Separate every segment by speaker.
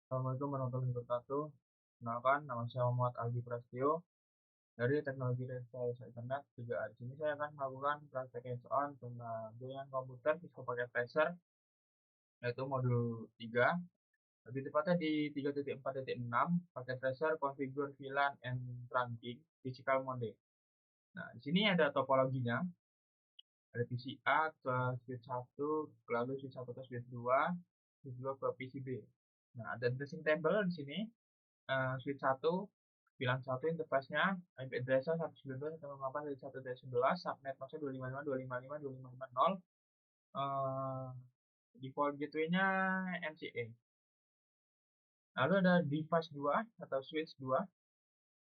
Speaker 1: Assalamualaikum warahmatullahi wabarakatuh. Kenalkan, nama saya Muhammad Aldi Prasetyo dari Teknologi Rekayasa Internet. Juga di sini saya akan melakukan praktek hands-on tentang jaringan komputer siswa paket tracer, yaitu modul 3. Lebih tepatnya di 3.4.6, paket tracer configure VLAN and trunking physical mode. Nah, di sini ada topologinya. Ada PCA ke switch 1, lalu switch 1 ke switch 2 ke PCB. Nah, ada dressing table di sini. Switch 1 bilang 1 interface-nya IP address-nya 192.168.1.11, subnet maksudnya 255.255.255.0, default gateway-nya MCA. Lalu ada device 2 atau switch 2,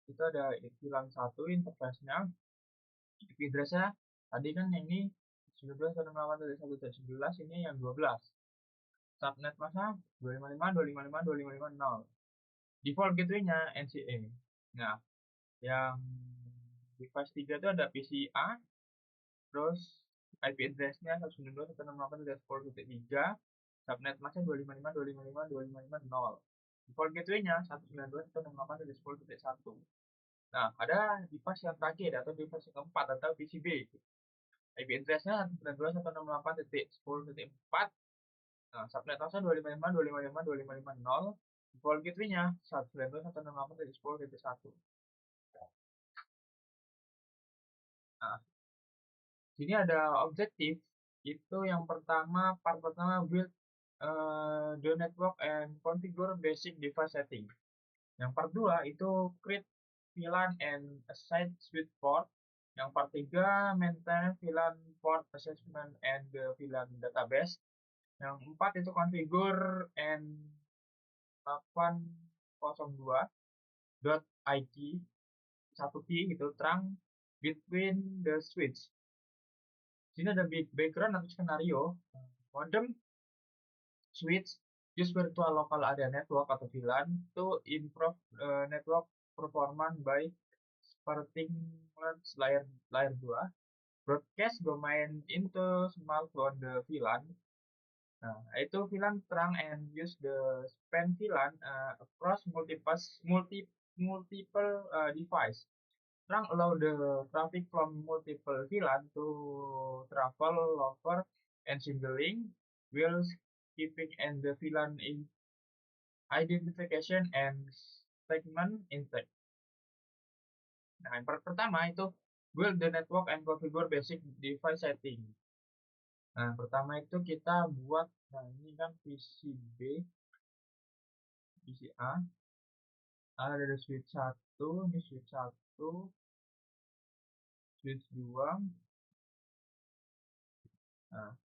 Speaker 1: itu ada bilang 1 interface-nya, IP address-nya tadi kan yang ini 192.168.1.11, ini yang 12. Subnet masa 255.255.255.0. Default gateway-nya NCA. Nah, yang device 3 itu ada PCA, terus IP address-nya 192.168.1.10.3, subnet mask-nya 255.255.255.0. Default gateway-nya 192.168.10.1. Nah, ada device yang terakhir atau device yang keempat atau PCB. IP address-nya 192.168.10.4. Nah, subnet mask-nya 255.255.255.0. Default gateway-nya 192.168.10.1. Nah, sini ada objektif. Itu yang pertama, part pertama build the network and configure basic device setting. Yang part 2 itu create VLAN and assign switch port. Yang part 3 maintain VLAN port assessment and the VLAN database. Yang 4 itu configure and 802.IT 1 key gitu trunk between the switch. Sini ada background atau skenario. Modem switch use virtual local area network atau VLAN to improve network performance by sparking layer 2. Broadcast domain into small on the VLAN. Nah, itu VLAN trunk and use the span VLAN across multiple device. Trunk allow the traffic from multiple VLAN to travel over and single link, while keeping and the VLAN in identification and segment intact. Nah, yang pertama itu build the network and configure basic device setting. Nah, pertama itu kita buat, nah ini kan PCB, PCA, ada switch 1, ini switch 1, switch 2. Nah,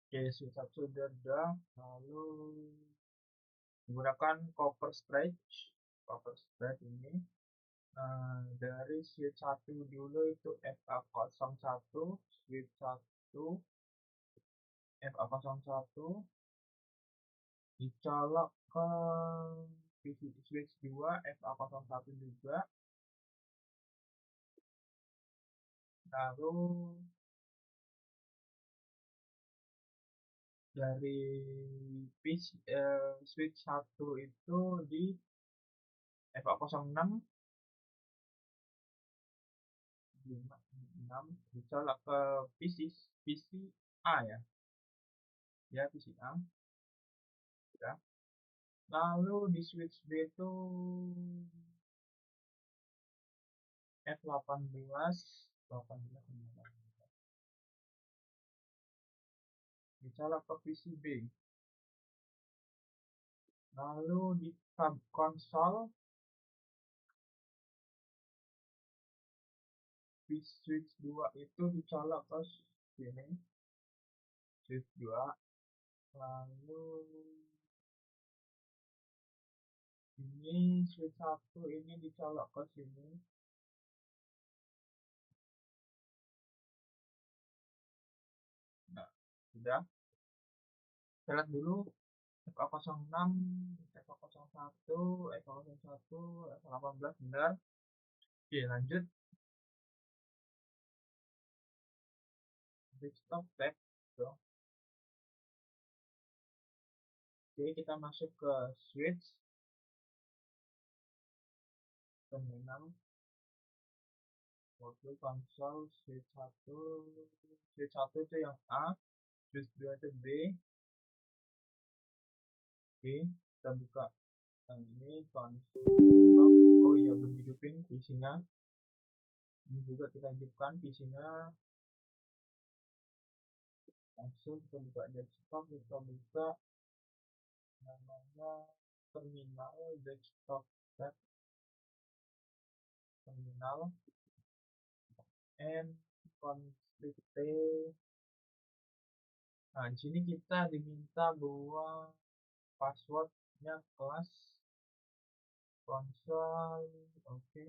Speaker 1: oke, switch 1 sudah ada, lalu menggunakan copper stretch ini. Dari switch 1 dulu itu FA01, switch 1 FA01 dicolok ke switch 2 FA01 juga, lalu dari switch 1 itu di FA06 dicolok ke PCA ya, PCA ya. Lalu di switch B itu F18 dicolok ke PCB. Lalu di tab konsol di switch 2 itu dicolok ke sini, switch 2. Lalu ini switch 1 ini dicolok ke sini. Nah, sudah. Kita lihat dulu FA06, FA01, FA01, FA18 benar. Oke, lanjut. Stop back. Oke, kita masuk ke switch terminal. Oke, konsol switch 1 itu yang A, switch 2 itu B. Oke, kita buka yang ini konsol. Oh iya, belum hidupin PC-nya. Ini juga kita hidupkan PC-nya. Langsung kita buka desktop, kita buka namanya terminal desktop tab, terminal and config. Nah, di sini kita diminta bahwa passwordnya kelas konsol. Oke,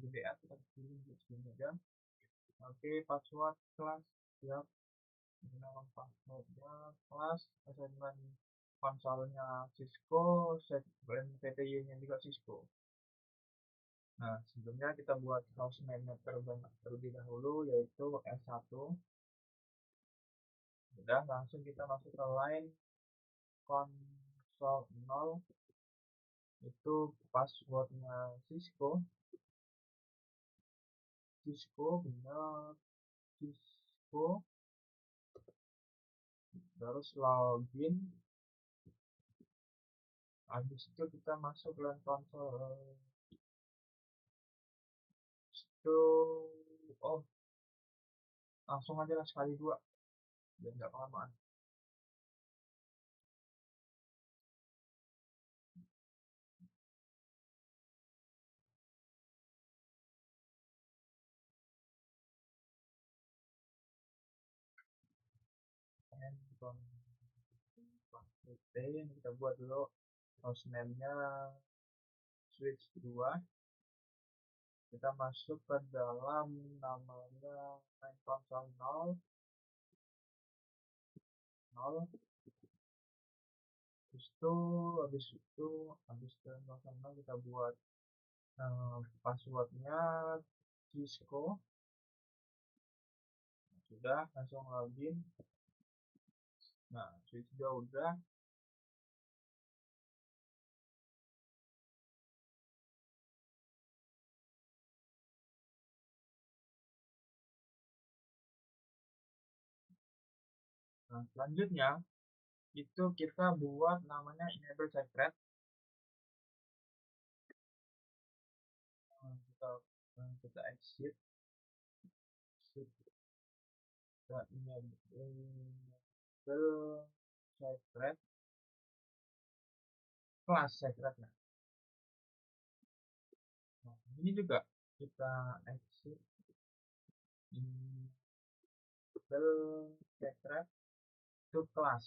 Speaker 1: gede ya, kita pilih segini aja. Oke, password kelas siap. Gunakan passwordnya kelas assignment konsolnya Cisco, segmen PTY-nya juga Cisco. Nah, sebelumnya kita buat hostname terlebih dahulu, yaitu S1. Sudah, langsung kita masuk ke line konsol 0. Itu passwordnya Cisco. Benar, Cisco. Terus login. Habis itu kita masuk ke line konsol. Itu, oh, langsung aja lah sekali dua, biar nggak kelamaan. And ini kita buat dulu hostname-nya switch 2. Kita masuk ke dalam namanya main console 0. Habis itu kita buat passwordnya Cisco. Sudah, langsung login. Nah, switch 2 udah. Nah, selanjutnya itu kita buat namanya enable secret. Kita exit. Kita enable secret kelas secret. Nah, ini juga kita exit enable secret to kelas.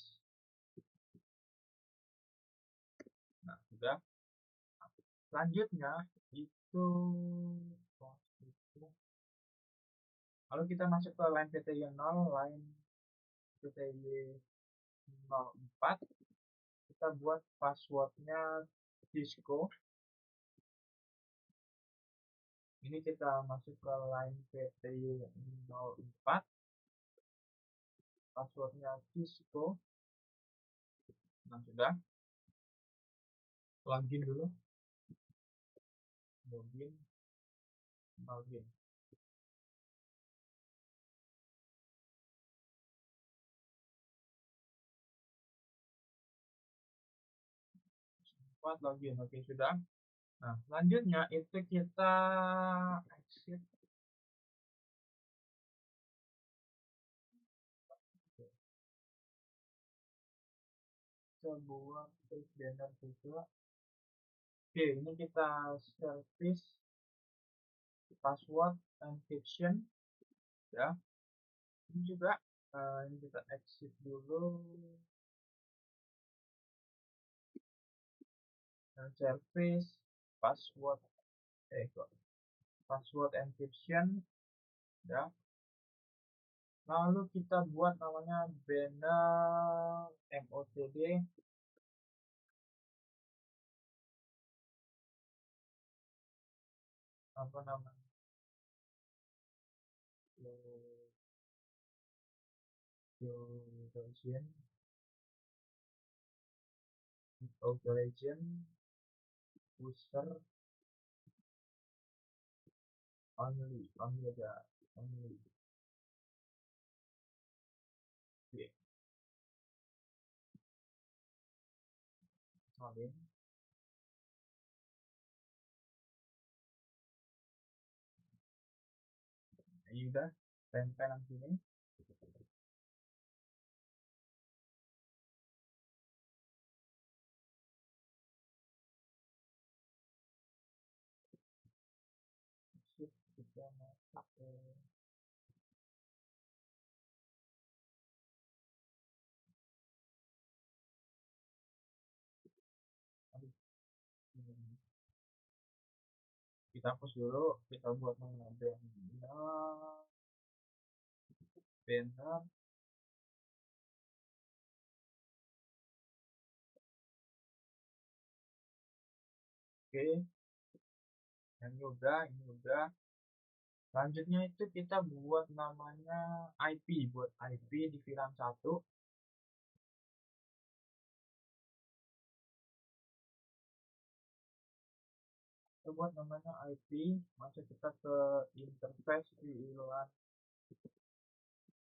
Speaker 1: Nah, sudah. Selanjutnya itu lalu kita masuk ke line PTY 0, line PTY 04. Kita buat passwordnya Cisco. Ini kita masuk ke line PTY 04, passwordnya Cisco. Nah, sudah. Login dulu. Login. 4 login. Oke, sudah. Nah, selanjutnya itu kita exit. Kita buat banner juga. Oke, ini kita service password encryption ya. Ini juga ini kita exit dulu. Service password password encryption ya. Lalu kita buat namanya banner motd apa namanya, duration duration user only aja only oke salin ini udah tempel yang sini sip kita masuk ke aduh, ini. Kita hapus dulu kita buat mana banner oke ini udah selanjutnya itu kita buat namanya buat IP di VLAN 1 kita buat namanya IP masuk kita ke interface di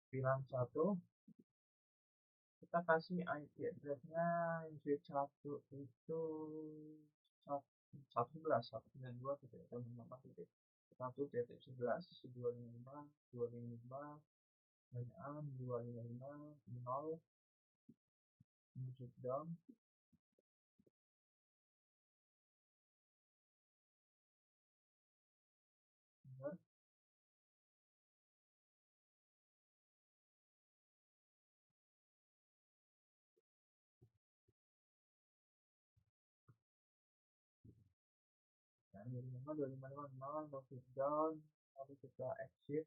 Speaker 1: VLAN 1 kita kasih IP addressnya yang switch 1 itu 192.168.1.11 255 down benar dan 25 down lalu kita exit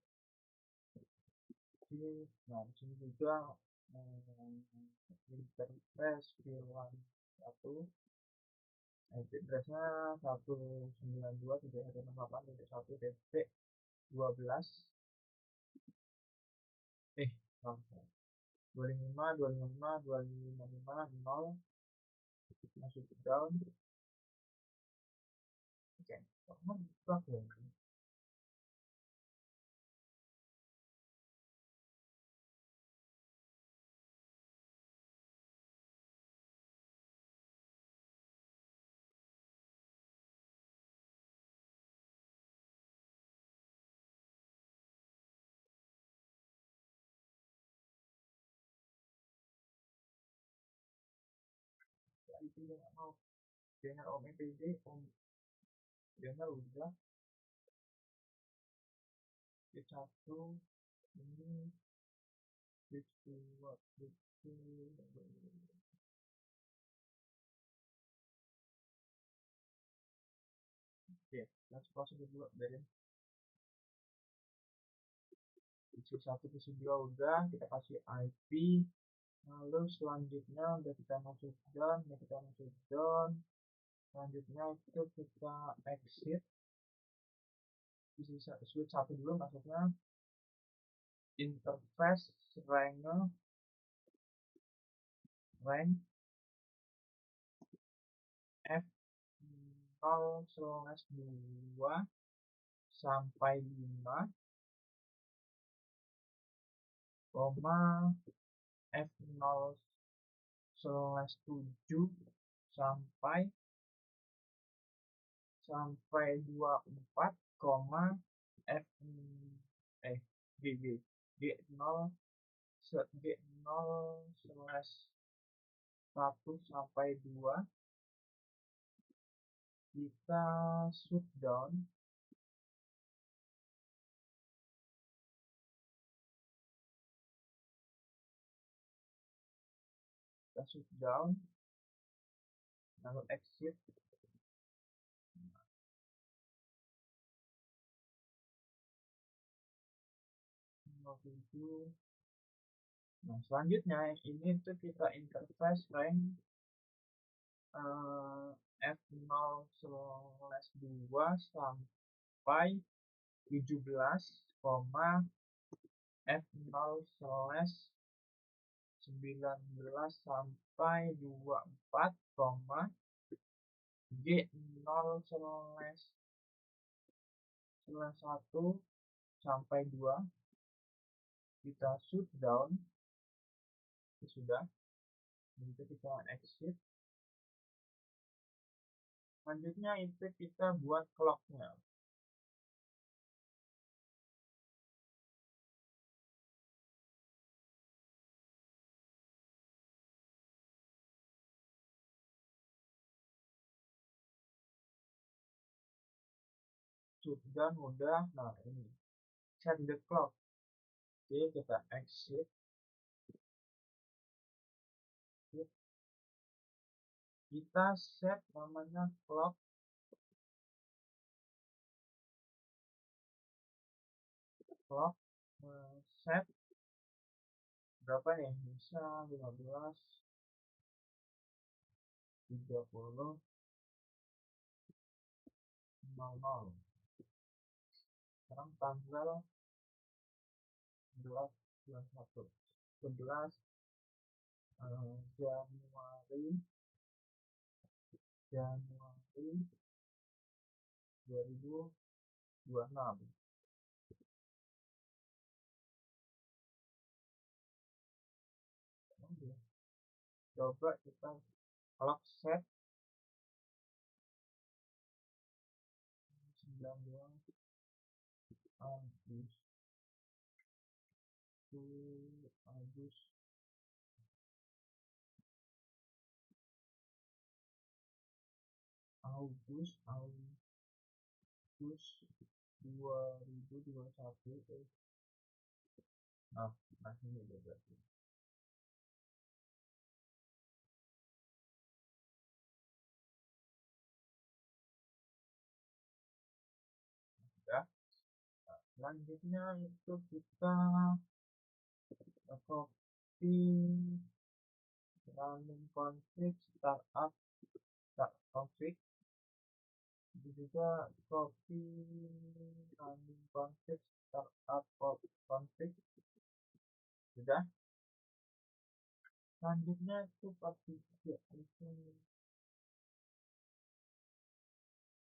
Speaker 1: nah di sini juga interface VLAN 1 IP addressnya 192.168.1.12 25 masuk down oke itu dia nggak mau dengan om EPD dia udah switch 1 ini switch 2 itu oke let's close dulu dari switch 1 ke 2 udah kita kasih IP lalu selanjutnya udah kita masuk down selanjutnya itu kita exit switch 1 dulu maksudnya interface rank F0/2 sampai 5 koma F0/7 sampai 24 koma F G G0 G0/1 sampai 2 kita shutdown lalu exit nah selanjutnya ini tuh kita interface rank F0/2 sampai 17 koma F0/1 19 sampai 24, G 0 slash 1 sampai 2, kita shutdown. Itu sudah, begitu kita exit. Selanjutnya itu kita buat clocknya. Shutdown udah. Nah ini set the clock. Oke, kita exit. Kita set namanya clock set berapa nih, bisa 15, 30, 00. Sekarang tanggal 11 bulan 1 11 Januari 2026. Coba kita clock set 19 Agustus Agustus Agustus 2021. Nah, ini udah berarti. Ya. Nah, selanjutnya itu kita copy running config startup config. Itu juga copy running config startup config. Sudah. Selanjutnya itu pasti ya, itu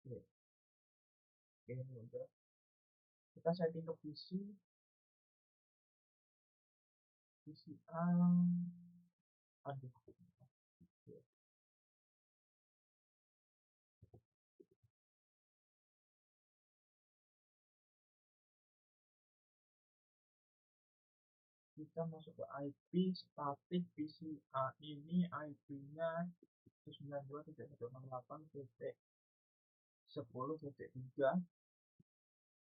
Speaker 1: oke, ini udah. Kita setting ke PC aduh, kita masuk ke IP static PCA. Ini IP-nya 92.168.10.3.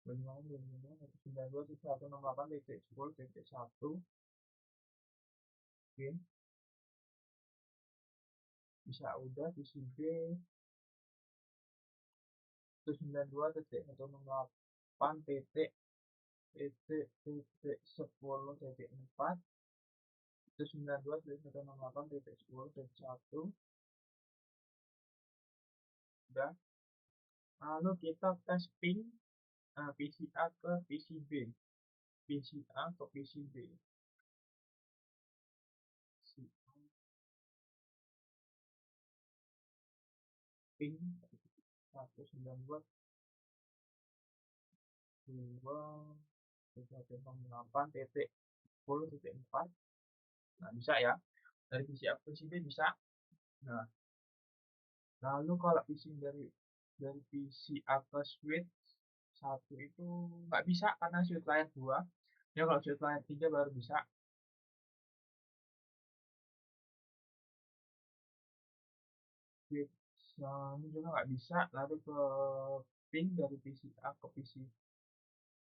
Speaker 1: Bagaimana 92.168.10.1. Oke, bisa udah. PCB 92.168.10.4. 92.168.10.1. Udah. Lalu kita tes ping PCA ke PCB. PCA ke PCB. Ping 192.2.168.10.4. Nah, bisa ya. Dari PCA ke PCB bisa. Nah, lalu kalau dari PCA ke switch 1 itu nggak bisa karena switch layer 2. Ya kalau switch layer 3 baru bisa. Switch ini juga nggak bisa. Lalu ke ping dari PCA ke PC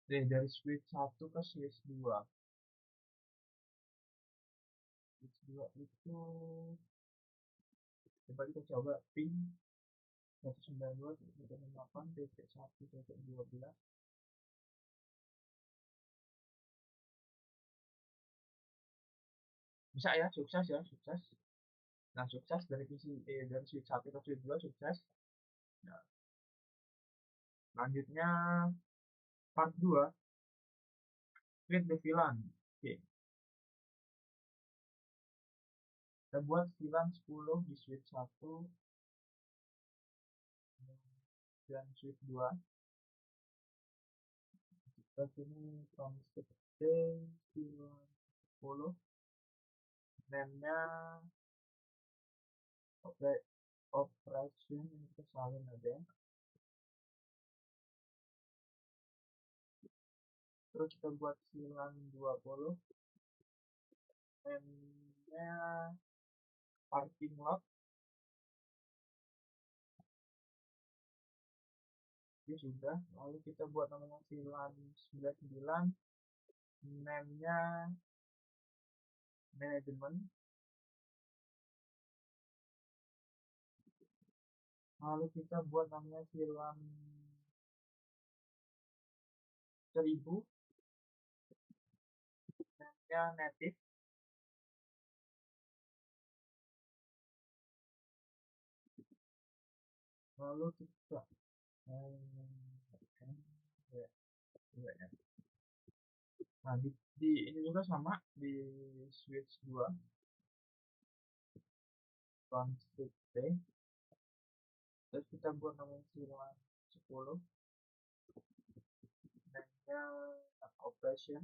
Speaker 1: dari switch 1 ke switch 2. Switch 2 itu coba ping 192.168.1.12. Bisa ya, sukses ya, sukses. Nah, sukses dari dari switch 1 ke switch 2 sukses. Nah, lanjutnya part 2, create the VLAN. Oke. Kita buat VLAN 10 di switch 1 dan switch 2. Kita sini config VLAN 10, name-nya operation, ini kita salin aja. Terus kita buat VLAN 20, name-nya parking lot. Ini sudah. Lalu kita buat namanya VLAN 99, name-nya management. Lalu kita buat namanya VLAN 1000, name-nya native. Lalu kita nah di ini juga sama di switch 2 config T. Terus kita buat namanya VLAN 10, name-nya operation.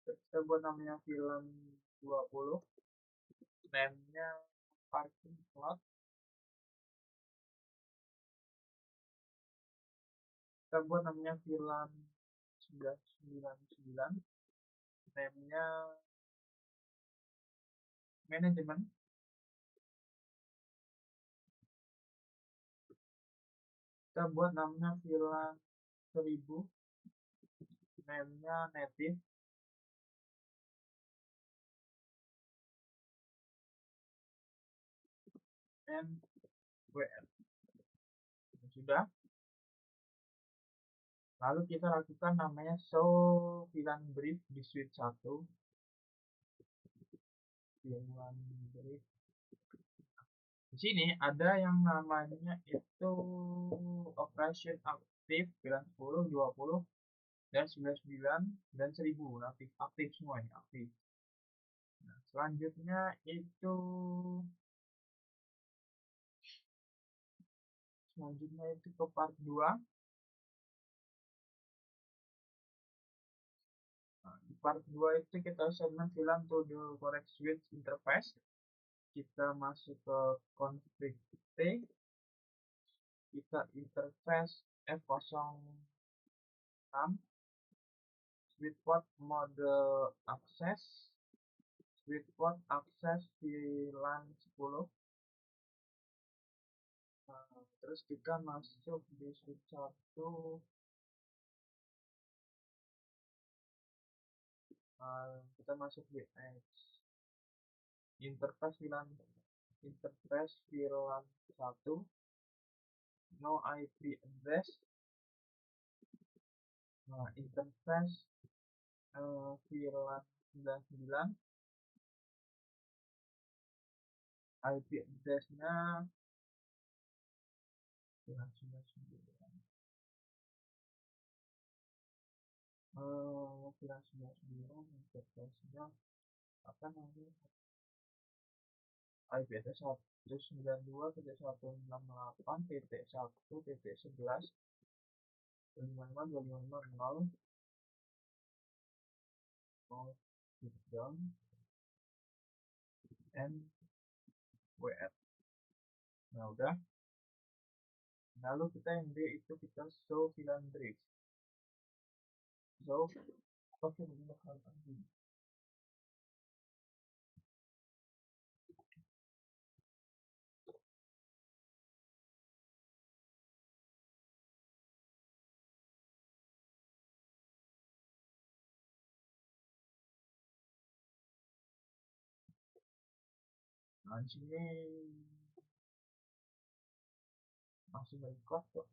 Speaker 1: Terus kita buat namanya VLAN 20, name-nya parking lot. Kita buat namanya VLAN 999, name-nya management. Kita buat namanya VLAN 1000, name-nya native. And WR. Sudah. Lalu kita lakukan namanya show VLAN brief di switch 1. VLAN brief. Di sini ada yang namanya itu operation aktif VLAN 10, 20, dan 99 dan 1000. Aktif semua ini, aktif. Nah, selanjutnya itu ke part 2. Nah, di part 2 itu kita segmen VLAN to the correct switch interface. Kita masuk ke config T, kita interface F06, switch port mode akses, switch port akses VLAN 10. Terus kita masuk di switch 1, kita masuk di interface VLAN 1, no IP address. Nah, interface VLAN 99, IP address-nya VLAN 99. VLAN 99 interface-nya apa namanya? IP address 192.168.1.11 255.255.0 down and WR. Nah, udah. Lalu kita yang D itu kita show VLAN brief. So, oke, nah di sini masih record kok.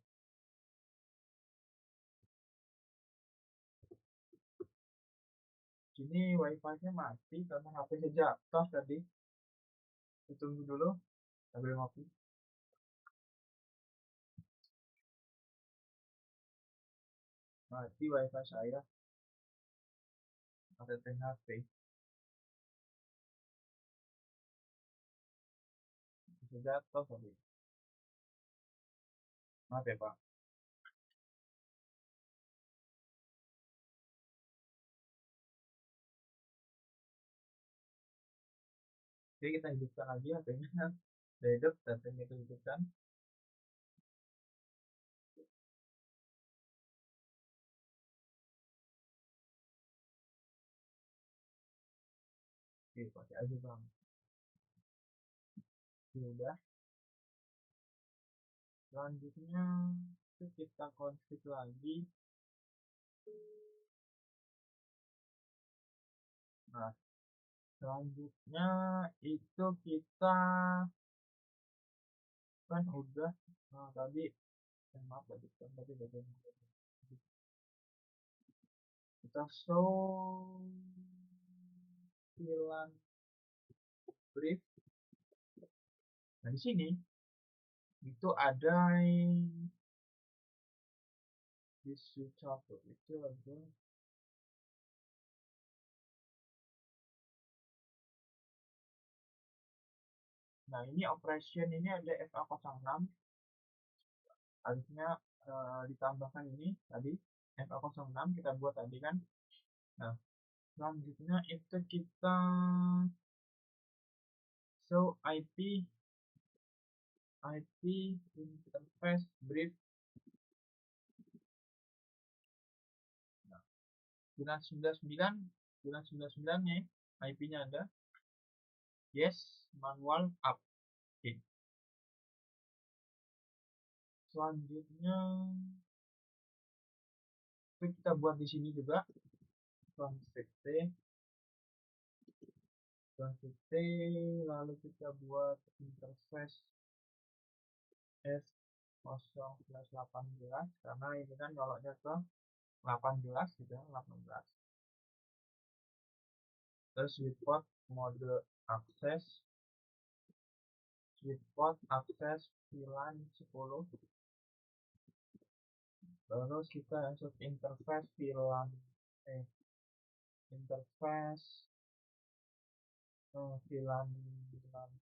Speaker 1: Sini wifi-nya mati karena HP-nya jatuh tadi. Tunggu dulu sambil ngopi. Mati wifi saya. atau THP bisa jatuh tadi. Maaf ya Pak. Oke, kita hidupkan lagi HP-nya. Udah hidup, datanya kita hidupkan. Oke, pakai aja Bang. Oke, udah. Selanjutnya itu kita config lagi. Nah, selanjutnya itu kita kan udah tadi maaf tadi kan tadi bagian kita show VLAN brief. Nah, di sini itu ada di switch satu itu ada. Nah, ini operation ini ada FA06, harusnya ditambahkan ini tadi FA06 kita buat tadi kan. Nah, selanjutnya itu kita show IP interface brief. Nah, 999 nya IP-nya ada. Yes, manual up. Oke. Selanjutnya itu kita buat di sini juga config T, lalu kita buat interface F0/18 karena ini kan nyoloknya ke 18 gitu ya, 18. Terus report mode akses, report akses VLAN 10. Terus kita masuk interface VLAN interface VLAN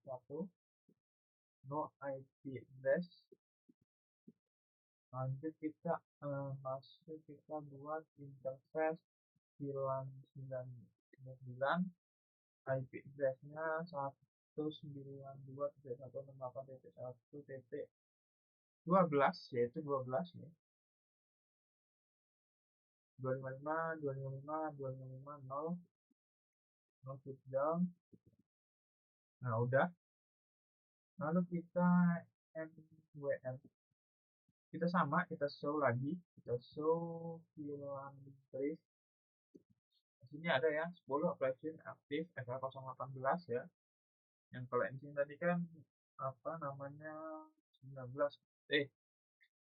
Speaker 1: 1 no IP address. Lanjut kita kita buat interface VLAN 99, IP address-nya 192.168.1.12, yaitu 12 nih. 255 no switch down. Nah, udah. Lalu kita MWM. Kita sama, kita show lagi. Kita show VLAN brief. Di sini ada ya, 10 operation aktif FA018 ya. Yang kalau di sini tadi kan apa namanya 19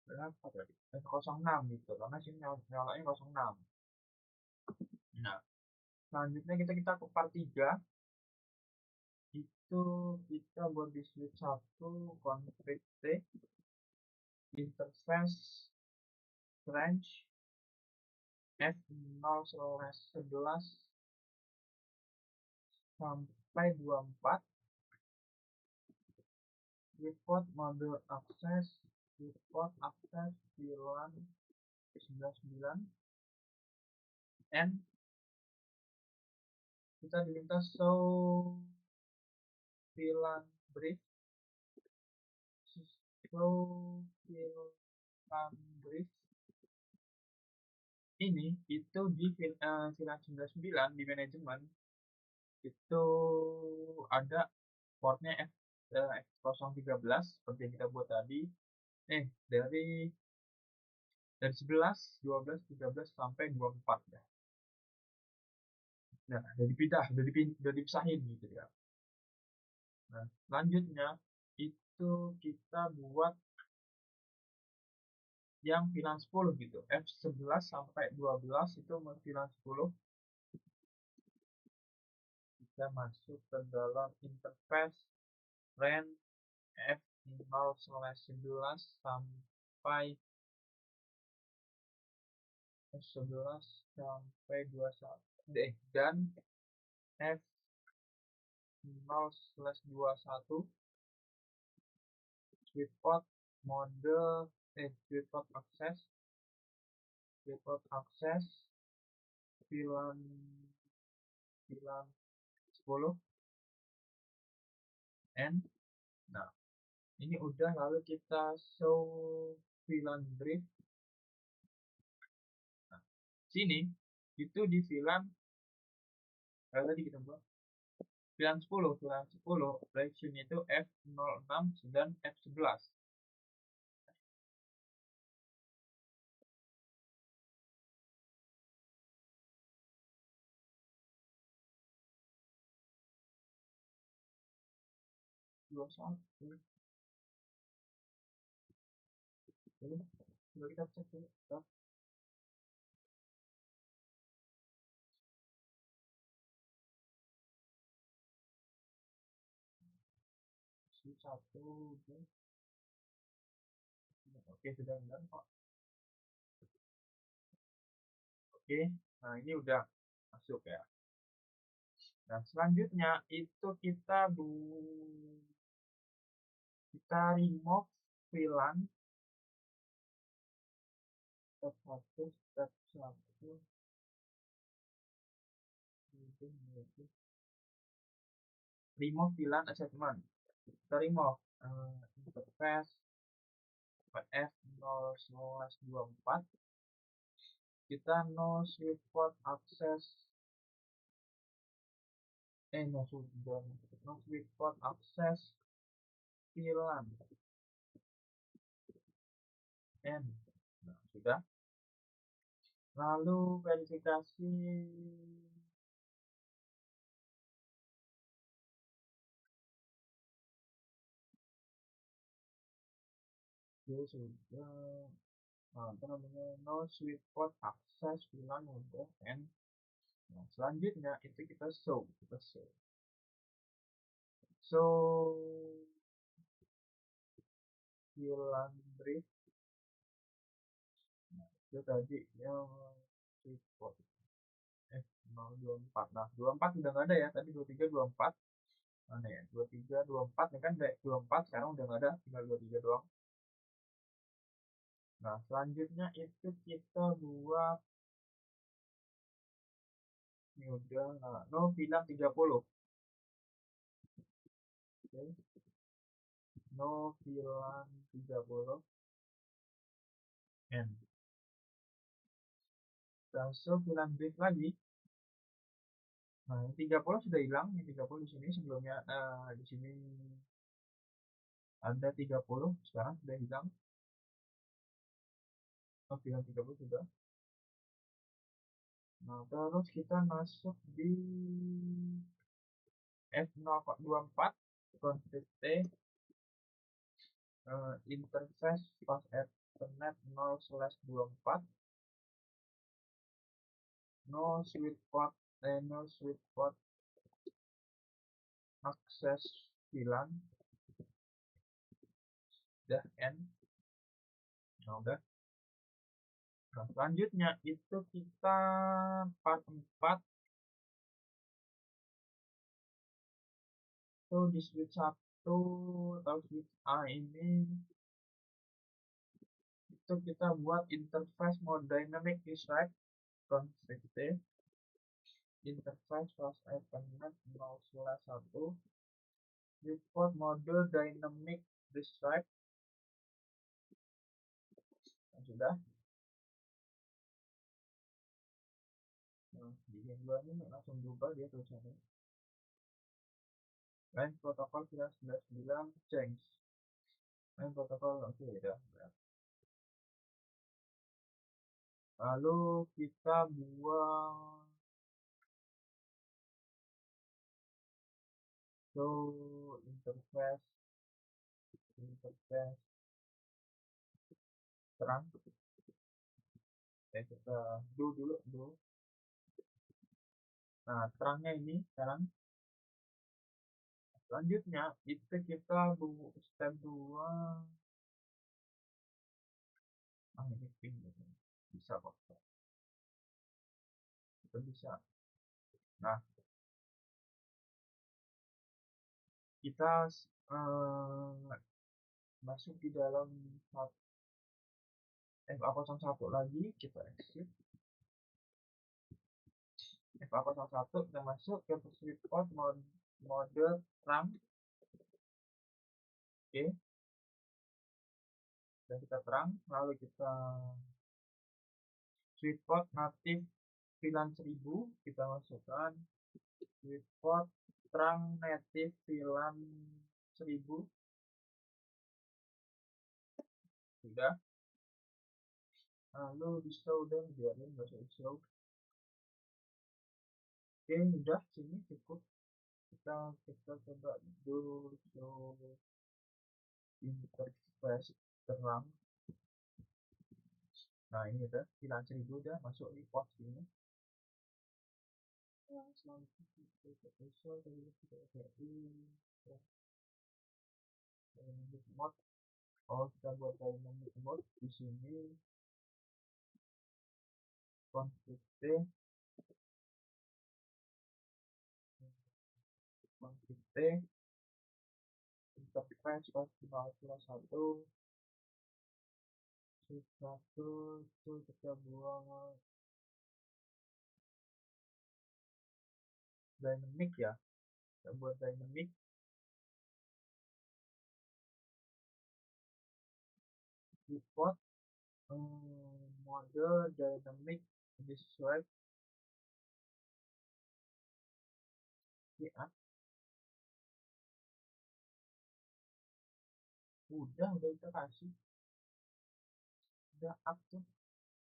Speaker 1: berapa tadi? 06 gitu. Karena sini nyalanya 06. Nah, selanjutnya kita ke part 3. Itu kita buat di switch 1 config T interface range F0/11 sampai 24, report mode akses VLAN 99, and kita diminta show VLAN brief. Ini itu di VLAN 99 di manajemen itu ada portnya F013 seperti yang kita buat tadi. Dari 11, 12, 13 sampai 24 ya. Nah, udah dipisahin gitu ya. Nah, selanjutnya itu kita buat yang VLAN 10 gitu. F11 sampai 12 itu VLAN 10. Kita masuk ke dalam interface RAN F0/11 sampai F11 sampai 21 dan F0/21 sweetspot mode sweetspot akses VLAN VLAN 10 N. Nah, ini udah, lalu kita show VLAN brief. Nah, sini itu di VLAN tadi kita buat VLAN 10 operation itu F06 dan F11. Coba kita cek dulu. Satu, oke, sudah benar kok. Oke, nah ini udah masuk ya. Nah, selanjutnya itu kita remove VLAN step 1 remove VLAN assessment. Kita remove interface F0/24. Kita no sweetspot access no sweetspot access VLAN N. Nah, sudah. Lalu verifikasi sudah, apa namanya, no sweetspot access VLAN mode N. Nah, selanjutnya itu kita show VLAN brief. Nah, itu tadi yang sweetspot F024. Nah, 24 udah nggak ada ya, tadi 23 24 mana ya, 23 24 ini kan 24 sekarang udah nggak ada, tinggal 23 doang. Nah, selanjutnya itu kita buat ini udah no VLAN 30. Oke, no VLAN 30 N. Langsung VLAN brief lagi. Nah, yang 30 sudah hilang, yang 30 di sini sebelumnya di sini ada 30, sekarang sudah hilang. Oh, VLAN 30 sudah. Nah, terus kita masuk di F024 config interface pas Ethernet 0/24 no sweetspot access VLAN udah N. Nah, udah. Nah, selanjutnya itu kita part 4 tuh di switch 1 atau switch A ini itu kita buat interface mode dynamic describe config interface pas Ethernet 0/1 report mode dynamic describe. Nah, sudah. Nah, di yang dua ini langsung berubah dia tulisannya. Line protokol 999 change. Line protokol oke, udah. Lalu kita buang interface terang. Kita dulu. Nah, terangnya ini sekarang. Selanjutnya itu kita step 2. Ini ping bisa kok. itu bisa. Nah, kita masuk di dalam FA01 lagi, kita exit FA01, kita masuk ke sweet spot mode terang. Oke, dan kita terang, lalu kita sweet spot native VLAN 1000, kita masukkan sweet spot terang native VLAN 1000. Sudah, lalu di show udah biarin nggak usah di show. Oke, udah sini cukup. Kita coba dulu show interface terang. Nah, ini udah VLAN 1000 udah masuk di port ini. Dynamic mode. Oh, kita buat dynamic mode di sini. Config interface maksimal 1 1 itu kita buang dynamic ya, kita buat dynamic default mode dynamic disesuai ya. Udah kita kasih, udah up tuh,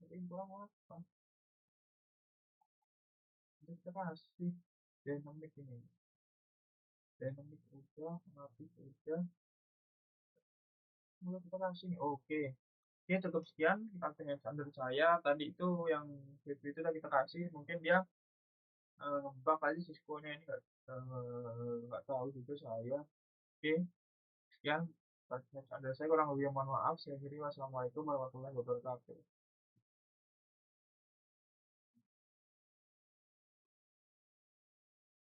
Speaker 1: jadi buang apa, udah kita kasih dynamic ini, dynamic udah, natif udah kita kasih nih. Oke. Oke, cukup sekian penjelasan dari saya. Tadi itu yang itu udah kita kasih, mungkin dia bug aja Cisco-nya ini nggak tahu juga saya. Oke, sekian penjelasan dari saya, kurang lebih mohon maaf. Saya kira wassalamualaikum warahmatullahi wabarakatuh.